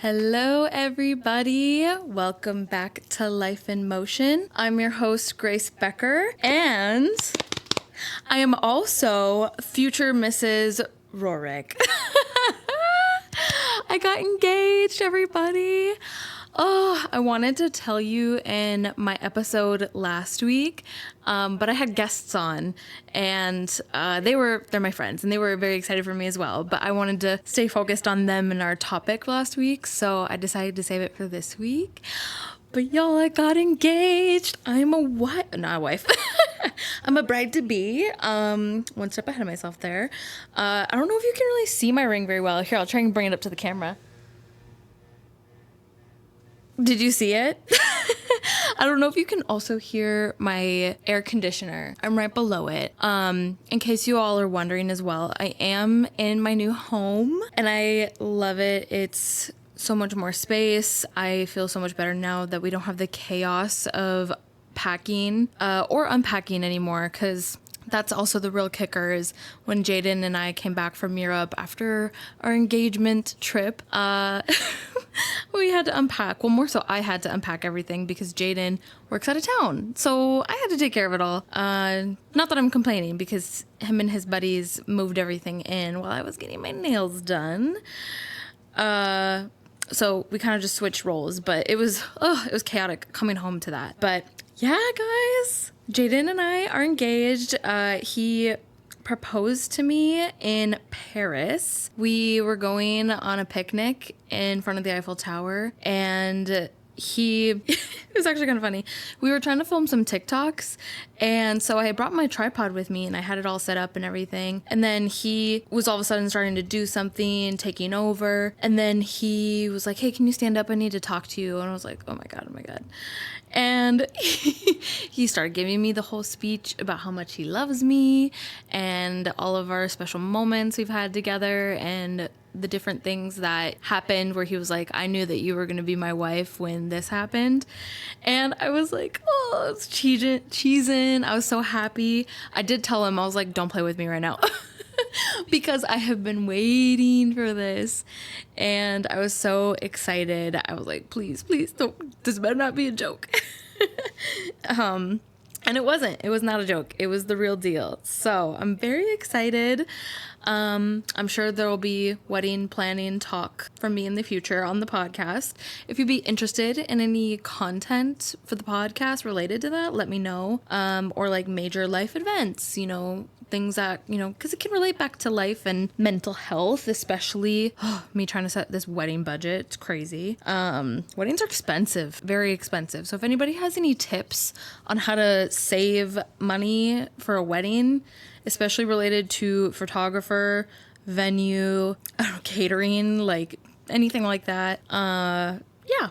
Hello, everybody. Welcome back to Life in Motion. I'm your host, Grace Becker, and I am also future Mrs. Rorik. I got engaged, everybody. Oh, I wanted to tell you in my episode last week, but I had guests on, and they're my friends, and they were very excited for me as well. But I wanted to stay focused on them and our topic last week, so I decided to save it for this week. But y'all, I got engaged. I'm a what? Not a wife. I'm a bride to be. One step ahead of myself there. I don't know if you can really see my ring very well. Here, I'll try and bring it up to the camera. Did you see it? I don't know if you can also hear my air conditioner. I'm right below it. In case you all are wondering as well, I am in my new home and I love it. It's so much more space. I feel so much better now that we don't have the chaos of packing or unpacking anymore, because that's also the real kicker is when Jaden and I came back from Europe after our engagement trip, we had to unpack. Well, more so I had to unpack everything because Jaden works out of town. So I had to take care of it all. Not that I'm complaining, because him and his buddies moved everything in while I was getting my nails done. So we kind of just switched roles, but it was chaotic coming home to that. But yeah, guys, Jaden and I are engaged. He proposed to me in Paris. We were going on a picnic in front of the Eiffel Tower, and it was actually kind of funny. We were trying to film some TikToks, and so I brought my tripod with me and I had it all set up and everything. And then he was all of a sudden starting to do something, taking over. And then he was like, "Hey, can you stand up? I need to talk to you." And I was like, oh my God. And he started giving me the whole speech about how much he loves me and all of our special moments we've had together and the different things that happened where he was like, "I knew that you were going to be my wife when this happened." And I was like, oh, it's cheesing. I was so happy. I did tell him, I was like, "Don't play with me right now." Because I have been waiting for this and I was so excited. I was like, please don't, this better not be a joke. And it wasn't. It was not a joke. It was the real deal. So I'm very excited. I'm sure there will be wedding planning talk from me in the future on the podcast. If you'd be interested in any content for the podcast related to that, let me know. Or like major life events, things that, because it can relate back to life and mental health, especially me trying to set this wedding budget. It's crazy. Weddings are expensive, very expensive. So if anybody has any tips on how to save money for a wedding, especially related to photographer, venue, catering, like anything like that, yeah,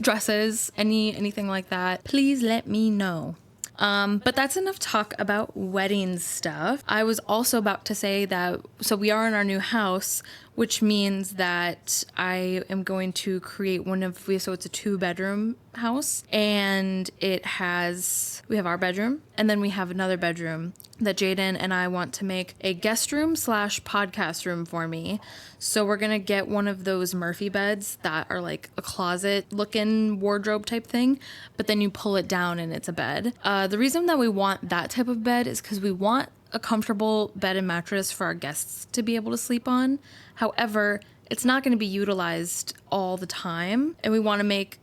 dresses, anything like that, please let me know. But that's enough talk about wedding stuff. I was also about to say that, so we are in our new house, which means that I am going to create so it's a 2-bedroom house, and we have our bedroom, and then we have another bedroom that Jaden and I want to make a guest room / podcast room for me. So we're going to get one of those Murphy beds that are like a closet looking wardrobe type thing, but then you pull it down and it's a bed. The reason that we want that type of bed is because we want a comfortable bed and mattress for our guests to be able to sleep on. However, it's not going to be utilized all the time, and we want to make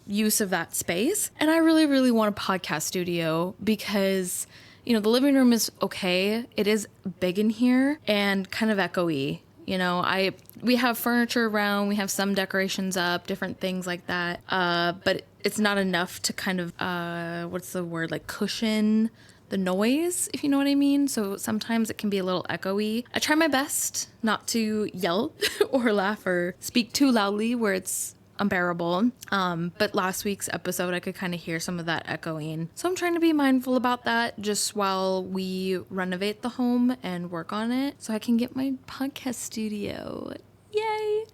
use of that space. And I really, really want a podcast studio because the living room is okay. It is big in here and kind of echoey. We have furniture around, we have some decorations up, different things like that. But it's not enough to kind of, cushion the noise, if you know what I mean. So sometimes it can be a little echoey. I try my best not to yell or laugh or speak too loudly where it's unbearable. But last week's episode, I could kind of hear some of that echoing. So I'm trying to be mindful about that just while we renovate the home and work on it so I can get my podcast studio. Yay!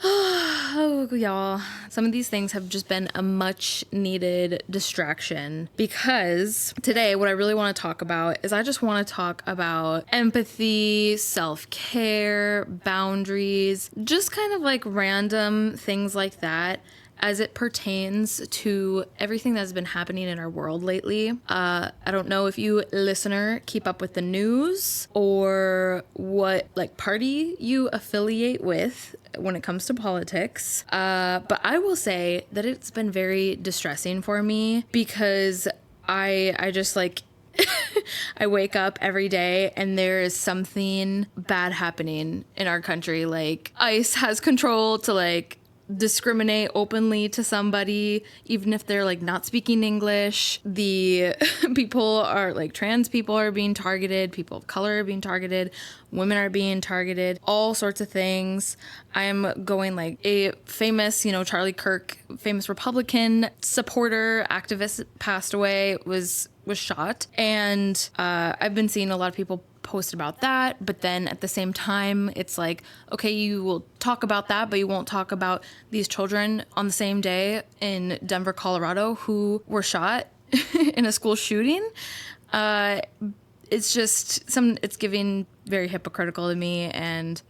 Oh, y'all. Some of these things have just been a much needed distraction because today, what I really want to talk about is I just want to talk about empathy, self care, boundaries, just kind of like random things like that as it pertains to everything that's been happening in our world lately. I don't know if you, listener, keep up with the news or what like party you affiliate with when it comes to politics. But I will say that it's been very distressing for me because I just like I wake up every day and there is something bad happening in our country. Like ICE has control to like discriminate openly to somebody, even if they're like not speaking English. The people are like trans people are being targeted, people of color are being targeted, women are being targeted, all sorts of things. I'm going like a famous, Charlie Kirk, famous Republican supporter, activist passed away, was shot. And I've been seeing a lot of people post about that, but then at the same time it's like, okay, you will talk about that, but you won't talk about these children on the same day in Denver, Colorado, who were shot in a school shooting. It's just it's giving very hypocritical to me, and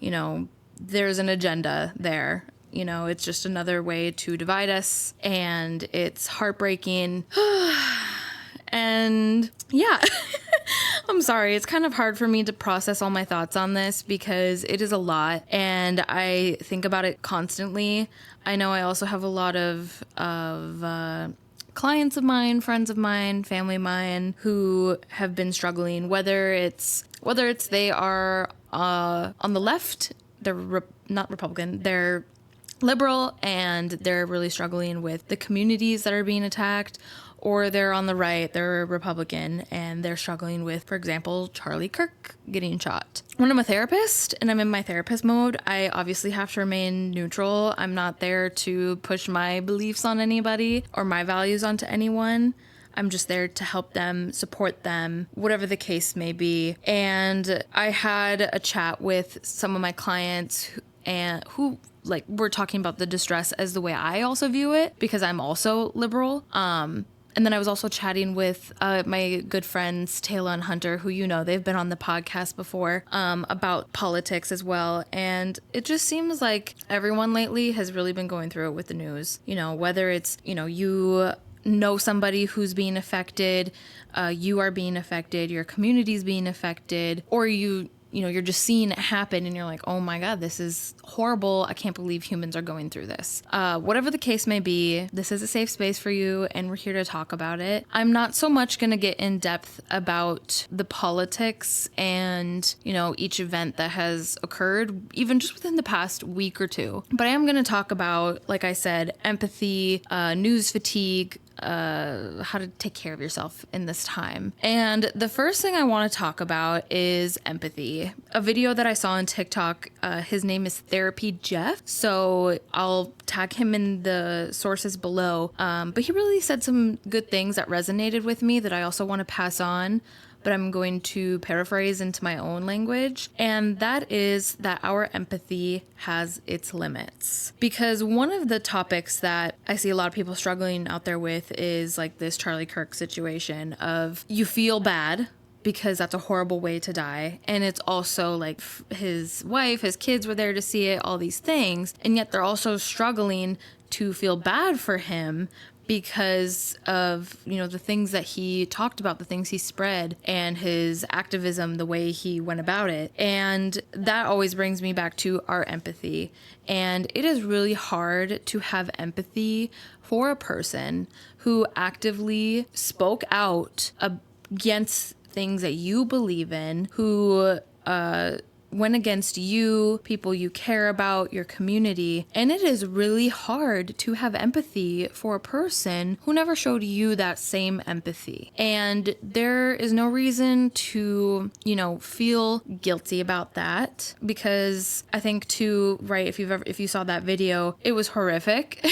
there's an agenda there. It's just another way to divide us, and it's heartbreaking. And yeah, I'm sorry. It's kind of hard for me to process all my thoughts on this because it is a lot and I think about it constantly. I know I also have a lot of clients of mine, friends of mine, family of mine who have been struggling, whether it's they are on the left, they're not Republican, they're liberal and they're really struggling with the communities that are being attacked, or they're on the right, they're Republican, and they're struggling with, for example, Charlie Kirk getting shot. When I'm a therapist and I'm in my therapist mode, I obviously have to remain neutral. I'm not there to push my beliefs on anybody or my values onto anyone. I'm just there to help them, support them, whatever the case may be. And I had a chat with some of my clients who like we're talking about the distress as the way I also view it, because I'm also liberal. And then I was also chatting with my good friends, Taylor and Hunter, who they've been on the podcast before, about politics as well. And it just seems like everyone lately has really been going through it with the news. Whether it's, you know somebody who's being affected, you are being affected, your community's being affected, or you're just seeing it happen and you're like, oh my God, this is horrible. I can't believe humans are going through this. Whatever the case may be, this is a safe space for you and we're here to talk about it. I'm not so much going to get in depth about the politics and, each event that has occurred, even just within the past week or two. But I am going to talk about, like I said, empathy, news fatigue, how to take care of yourself in this time. And the first thing I want to talk about is empathy. A video that I saw on TikTok, his name is Therapy Jeff, so I'll tag him in the sources below. But he really said some good things that resonated with me that I also want to pass on, but I'm going to paraphrase into my own language. And that is that our empathy has its limits. Because one of the topics that I see a lot of people struggling out there with is like this Charlie Kirk situation of you feel bad because that's a horrible way to die. And it's also like his wife, his kids were there to see it, all these things. And yet they're also struggling to feel bad for him because of, the things that he talked about, the things he spread, and his activism, the way he went about it. And that always brings me back to our empathy. And it is really hard to have empathy for a person who actively spoke out against things that you believe in, who went against you, people you care about, your community. And it is really hard to have empathy for a person who never showed you that same empathy. And there is no reason to, feel guilty about that, because I think too, right, if you saw that video, it was horrific.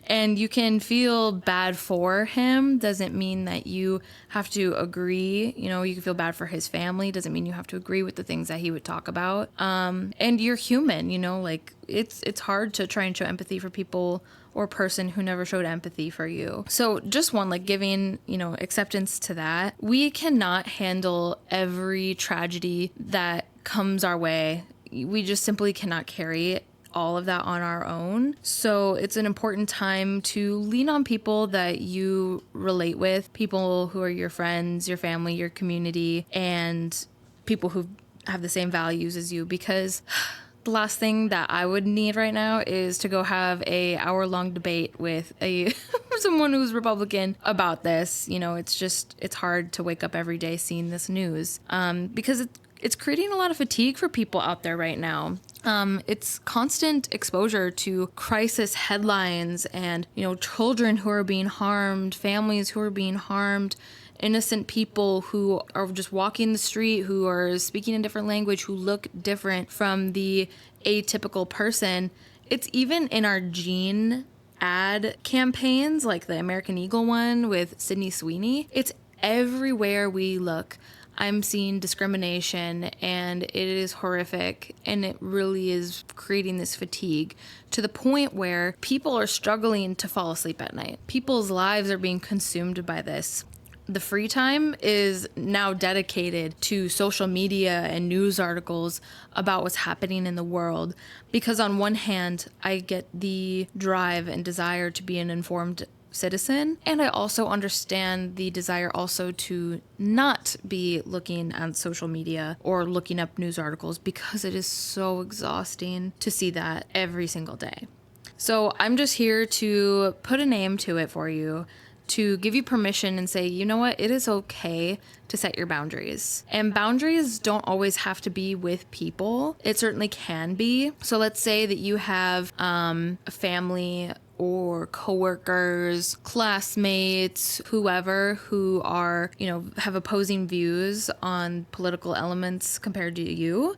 And you can feel bad for him, doesn't mean that you have to agree. You know, you can feel bad for his family. Doesn't mean you have to agree with the things that he would talk about. And you're human, you know, like it's hard to try and show empathy for people or person who never showed empathy for you. So just one, like giving, you know, acceptance to that. We cannot handle every tragedy that comes our way. We just simply cannot carry all of that on our own. So it's an important time to lean on people that you relate with, people who are your friends, your family, your community, and people who have the same values as you, because the last thing that I would need right now is to go have a hour-long debate with someone who's Republican about this. You know, it's hard to wake up every day seeing this news, because it's creating a lot of fatigue for people out there right now. It's constant exposure to crisis headlines and, you know, children who are being harmed, families who are being harmed, innocent people who are just walking the street, who are speaking a different language, who look different from the atypical person. It's even in our Gene ad campaigns, like the American Eagle one with Sydney Sweeney. It's everywhere we look. I'm seeing discrimination, and it is horrific, and it really is creating this fatigue to the point where people are struggling to fall asleep at night. People's lives are being consumed by this. The free time is now dedicated to social media and news articles about what's happening in the world, because on one hand, I get the drive and desire to be an informed citizen, and I also understand the desire also to not be looking at social media or looking up news articles, because it is so exhausting to see that every single day. So I'm just here to put a name to it for you, to give you permission and say, you know what, it is okay to set your boundaries. And boundaries don't always have to be with people. It certainly can be. So let's say that you have a family or coworkers, classmates, whoever who are, you know, have opposing views on political elements compared to you.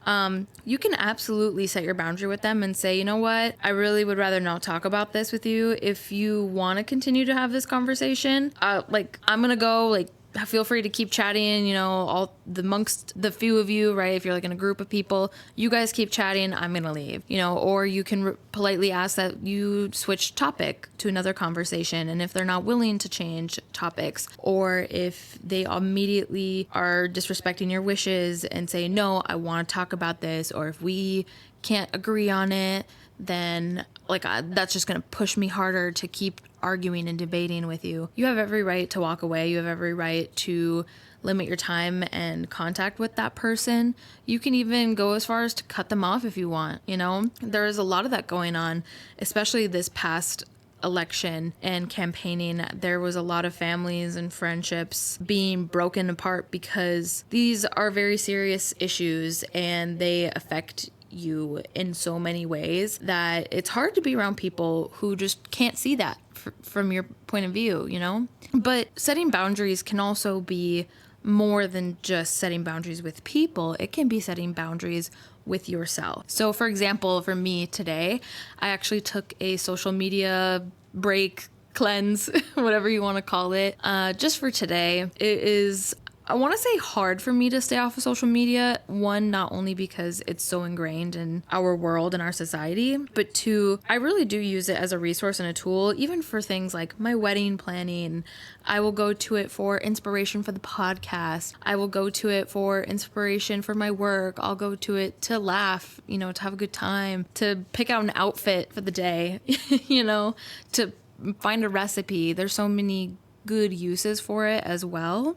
You can absolutely set your boundary with them and say, you know what, I really would rather not talk about this with you. If you want to continue to have this conversation, I'm gonna go, feel free to keep chatting, you know, all amongst the few of you, right? If you're like in a group of people, you guys keep chatting, I'm gonna leave, you know, or you can politely ask that you switch topic to another conversation. And if they're not willing to change topics, or if they immediately are disrespecting your wishes and say, no, I want to talk about this, or if we can't agree on it, then that's just going to push me harder to keep arguing and debating with you. You have every right to walk away. You have every right to limit your time and contact with that person. You can even go as far as to cut them off if you want, you know? There is a lot of that going on, especially this past election and campaigning. There was a lot of families and friendships being broken apart because these are very serious issues and they affect you in so many ways that it's hard to be around people who just can't see that from your point of view, you know? But setting boundaries can also be more than just setting boundaries with people. It can be setting boundaries with yourself. So for example, for me today, I actually took a social media break, cleanse, whatever you want to call it, just for today. It is, I want to say, hard for me to stay off of social media. One, not only because it's so ingrained in our world and our society, but two, I really do use it as a resource and a tool, even for things like my wedding planning. I will go to it for inspiration for the podcast. I will go to it for inspiration for my work. I'll go to it to laugh, you know, to have a good time, to pick out an outfit for the day, you know, to find a recipe. There's so many good uses for it as well.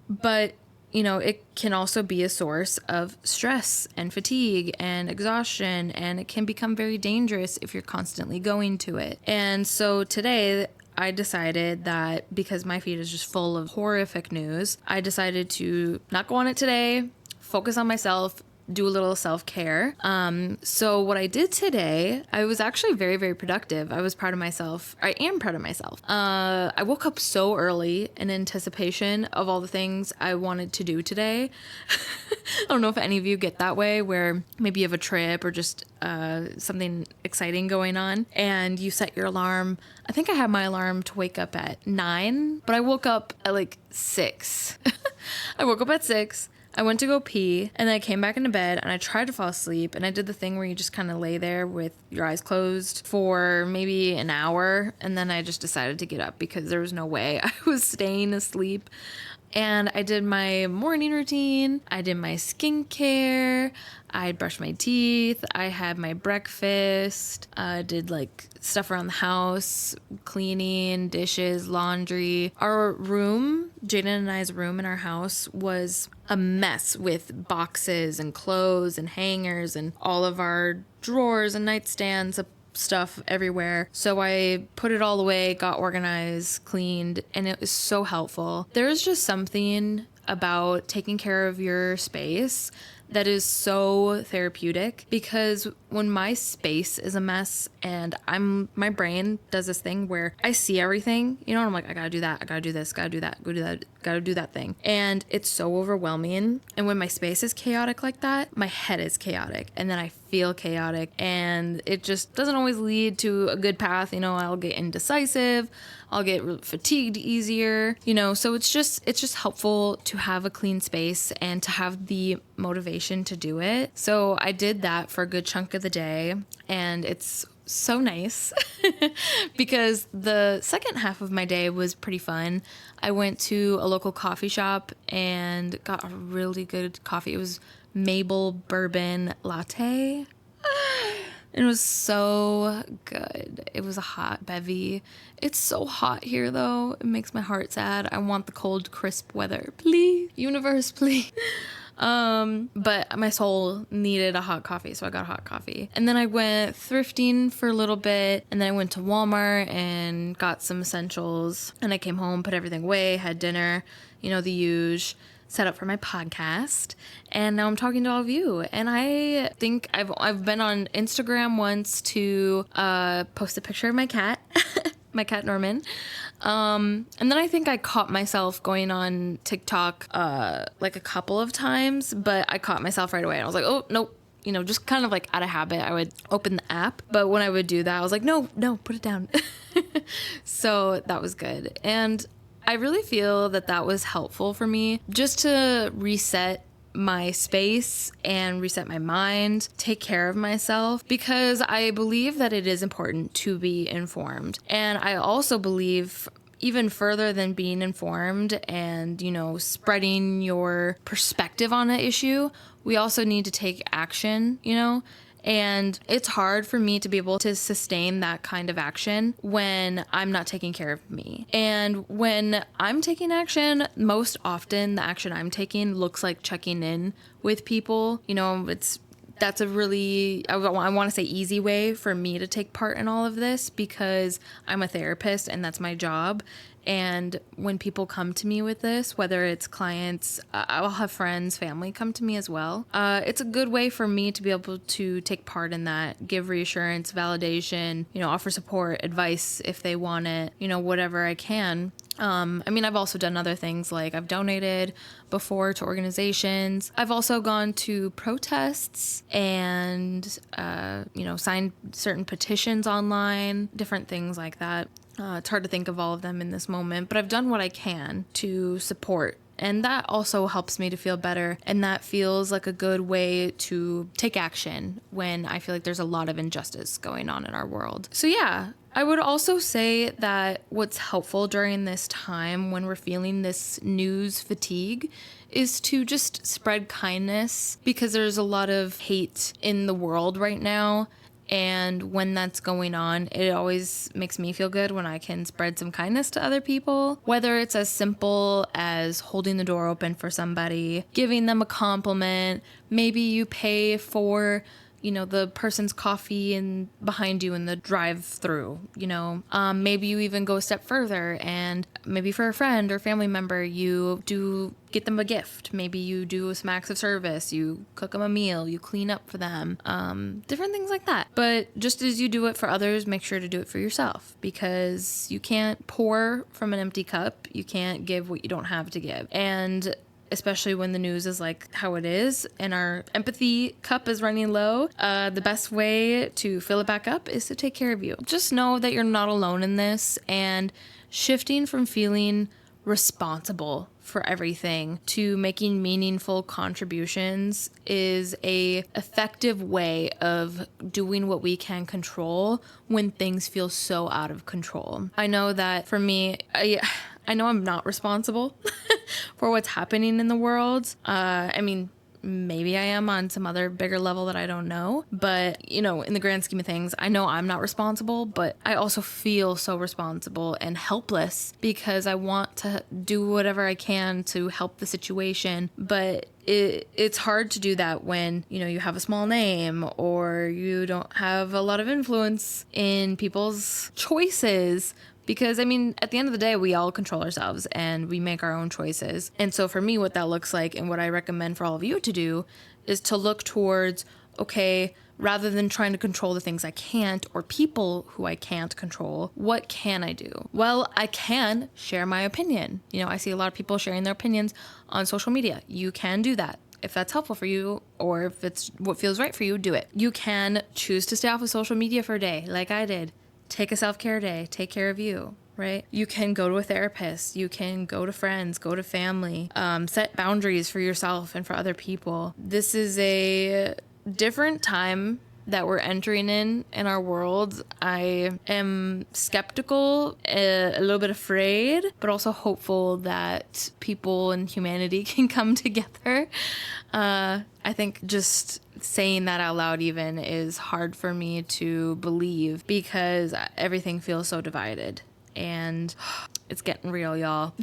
But you know, it can also be a source of stress and fatigue and exhaustion, and it can become very dangerous if you're constantly going to it. And so today I decided that because my feed is just full of horrific news, I decided to not go on it today, focus on myself, do a little self-care. So what I did today, I was actually very, very productive. I was proud of myself. I am proud of myself. I woke up so early in anticipation of all the things I wanted to do today. I don't know if any of you get that way, where maybe you have a trip or just something exciting going on and you set your alarm. I think I had my alarm to wake up at 9, but I woke up at like 6. I woke up at 6. I went to go pee, and then I came back into bed, and I tried to fall asleep, and I did the thing where you just kind of lay there with your eyes closed for maybe an hour, and then I just decided to get up because there was no way I was staying asleep. And I did my morning routine, I did my skincare, I brushed my teeth, I had my breakfast, did like stuff around the house, cleaning, dishes, laundry. Our room, Jaden and I's room in our house, was a mess with boxes and clothes and hangers and all of our drawers and nightstands, stuff everywhere. So I put it all away, got organized, cleaned, and it was so helpful. There's just something about taking care of your space that is so therapeutic, because when my space is a mess and my brain does this thing where I see everything, and I'm like, I gotta do that, I gotta do this, gotta do that, gotta do that thing. And it's so overwhelming. And when my space is chaotic like that, my head is chaotic, and then I feel chaotic, and it just doesn't always lead to a good path. I'll get indecisive, I'll get fatigued easier, so it's just helpful to have a clean space and to have the motivation to do it. So I did that for a good chunk of the day, and it's so nice because the second half of my day was pretty fun. I went to a local coffee shop and got a really good coffee. It was Mabel bourbon latte. It was so good. It was a hot bevy. It's so hot here, though. It makes my heart sad. I want the cold, crisp weather. Please, universe, please. But my soul needed a hot coffee, so I got a hot coffee. And then I went thrifting for a little bit, and then I went to Walmart and got some essentials. And I came home, put everything away, had dinner, the usual. Set up for my podcast, and now I'm talking to all of you. And I think I've been on Instagram once to post a picture of my cat, my cat Norman. And then I think I caught myself going on TikTok like a couple of times, but I caught myself right away, and I was like, oh nope. Just kind of like out of habit, I would open the app, but when I would do that, I was like, no, put it down. So that was good. And I really feel that was helpful for me, just to reset my space and reset my mind, take care of myself, because I believe that it is important to be informed. And I also believe, even further than being informed and, spreading your perspective on an issue, we also need to take action, And it's hard for me to be able to sustain that kind of action when I'm not taking care of me. And when I'm taking action, most often the action I'm taking looks like checking in with people. That's a really, I want to say, easy way for me to take part in all of this, because I'm a therapist and that's my job. And when people come to me with this, whether it's clients, I'll have friends, family come to me as well. It's a good way for me to be able to take part in that, give reassurance, validation, offer support, advice if they want it, whatever I can. I've also done other things, like I've donated before to organizations. I've also gone to protests and, signed certain petitions online, different things like that. It's hard to think of all of them in this moment, but I've done what I can to support. And that also helps me to feel better. And that feels like a good way to take action when I feel like there's a lot of injustice going on in our world. So yeah, I would also say that what's helpful during this time when we're feeling this news fatigue is to just spread kindness, because there's a lot of hate in the world right now. And when that's going on, it always makes me feel good when I can spread some kindness to other people, whether it's as simple as holding the door open for somebody, giving them a compliment. Maybe you pay for, the person's coffee behind you in the drive-through, maybe you even go a step further and maybe for a friend or family member, you do get them a gift. Maybe you do some acts of service, you cook them a meal, you clean up for them, different things like that. But just as you do it for others, make sure to do it for yourself, because you can't pour from an empty cup. You can't give what you don't have to give. And especially when the news is like how it is and our empathy cup is running low, the best way to fill it back up is to take care of you. Just know that you're not alone in this, and shifting from feeling responsible for everything to making meaningful contributions is a effective way of doing what we can control when things feel so out of control. I know that for me, I know I'm not responsible for what's happening in the world. I mean, maybe I am on some other bigger level that I don't know. But, you know, in the grand scheme of things, I know I'm not responsible, but I also feel so responsible and helpless because I want to do whatever I can to help the situation. But it's hard to do that when, you know, you have a small name or you don't have a lot of influence in people's choices. Because, I mean, at the end of the day, we all control ourselves and we make our own choices. And so for me, what that looks like and what I recommend for all of you to do is to look towards, okay, rather than trying to control the things I can't or people who I can't control, what can I do? Well, I can share my opinion. You know, I see a lot of people sharing their opinions on social media. You can do that. If that's helpful for you or if it's what feels right for you, do it. You can choose to stay off of social media for a day, like I did. Take a self-care day, take care of you, right? You can go to a therapist, you can go to friends, go to family, set boundaries for yourself and for other people. This is a different time that we're entering in our world. I am skeptical, a little bit afraid, but also hopeful that people and humanity can come together. I think just saying that out loud even is hard for me to believe because everything feels so divided. And it's getting real, y'all.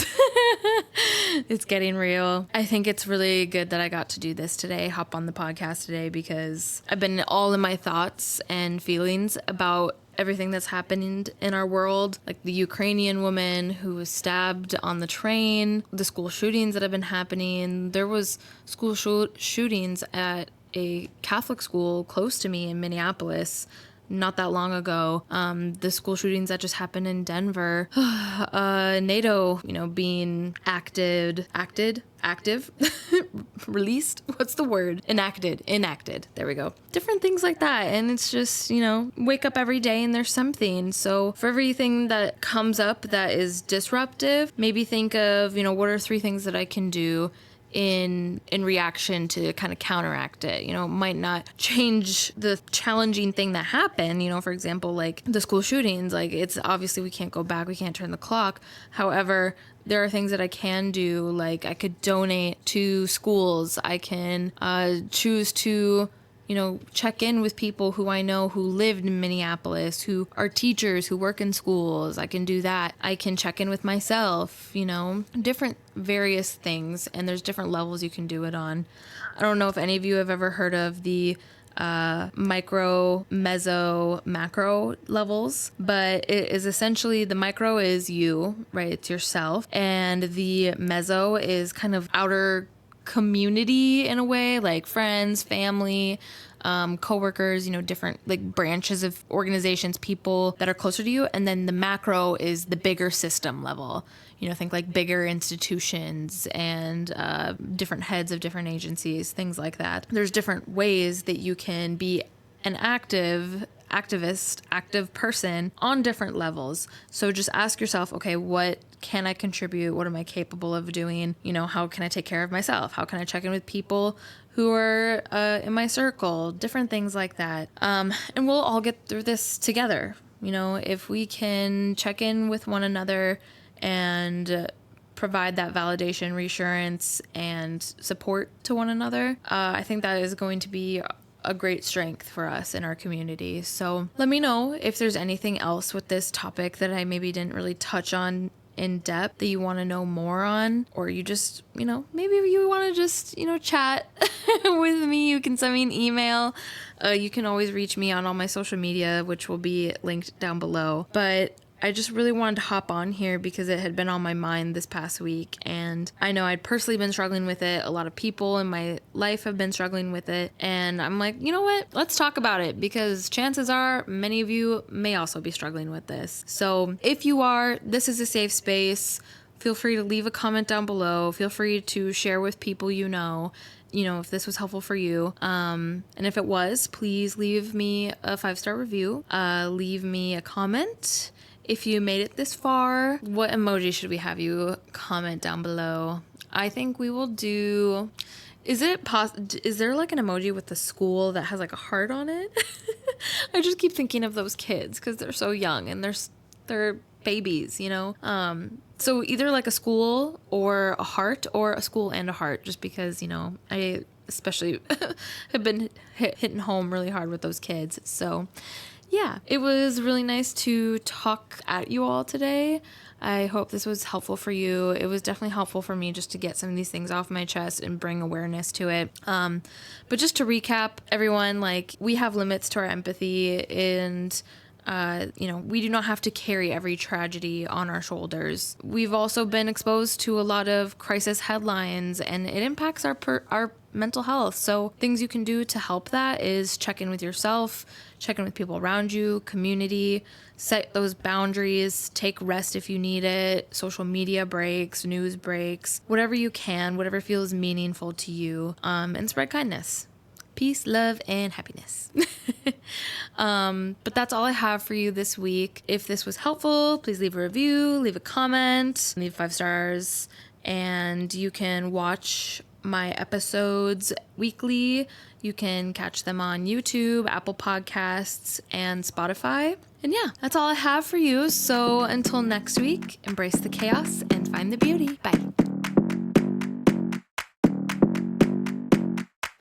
It's getting real. I think it's really good that I got to do this today, hop on the podcast today, because I've been all in my thoughts and feelings about everything that's happening in our world, like the Ukrainian woman who was stabbed on the train, the school shootings that have been happening. There was school shootings at a Catholic school close to me in Minneapolis not that long ago. The school shootings that just happened in Denver, NATO, you know, being active, released, what's the word? Enacted. There we go. Different things like that. And it's just, you know, wake up every day and there's something. So for everything that comes up that is disruptive, maybe think of, you know, what are 3 things that I can do in reaction to kind of counteract it. You know, it might not change the challenging thing that happened, you know, for example, like the school shootings, like it's obviously we can't go back, we can't turn the clock. However, there are things that I can do, like I could donate to schools. I can choose to, you know, check in with people who I know who lived in Minneapolis, who are teachers, who work in schools. I can do that. I can check in with myself, you know, different various things. And there's different levels you can do it on. I don't know if any of you have ever heard of the micro, meso, macro levels, but it is essentially the micro is you, right? It's yourself. And the meso is kind of outer community in a way, like friends, family, coworkers, you know, different like branches of organizations, people that are closer to you. And then the macro is the bigger system level. You know, think like bigger institutions and different heads of different agencies, things like that. There's different ways that you can be an active person on different levels. So just ask yourself, okay, what can I contribute? What am I capable of doing? You know, how can I take care of myself? How can I check in with people who are in my circle? Different things like that. And we'll all get through this together. You know, if we can check in with one another and provide that validation, reassurance, and support to one another, I think that is going to be a great strength for us in our community. So let me know if there's anything else with this topic that I maybe didn't really touch on in depth that you want to know more on, or you just, you know, maybe you want to just, you know, chat with me. You can send me an email. You can always reach me on all my social media, which will be linked down below. But I just really wanted to hop on here because it had been on my mind this past week, and I know I'd personally been struggling with it. A lot of people in my life have been struggling with it, and I'm like, you know what? Let's talk about it, because chances are many of you may also be struggling with this. So if you are, this is a safe space. Feel free to leave a comment down below. Feel free to share with people you know, if this was helpful for you. And if it was, please leave me a 5-star review. Leave me a comment. If you made it this far, what emoji should we have you comment down below? I think we will do... Is there like an emoji with the school that has like a heart on it? I just keep thinking of those kids because they're so young and they're babies, So either like a school or a heart, or a school and a heart, just because, I especially have been hitting home really hard with those kids. So yeah, it was really nice to talk at you all today. I hope this was helpful for you. It was definitely helpful for me just to get some of these things off my chest and bring awareness to it. But just to recap, everyone, like, we have limits to our empathy, and we do not have to carry every tragedy on our shoulders. We've also been exposed to a lot of crisis headlines, and it impacts our mental health. So things you can do to help that is check in with yourself, check in with people around you, community, set those boundaries, take rest if you need it, social media breaks, news breaks, whatever you can, whatever feels meaningful to you, and spread kindness. Peace, love, and happiness. But that's all I have for you this week. If this was helpful, please leave a review, leave a comment, leave 5 stars, and you can watch my episodes weekly. You can catch them on YouTube, Apple Podcasts, and Spotify. And yeah, that's all I have for you. So until next week, embrace the chaos and find the beauty. Bye.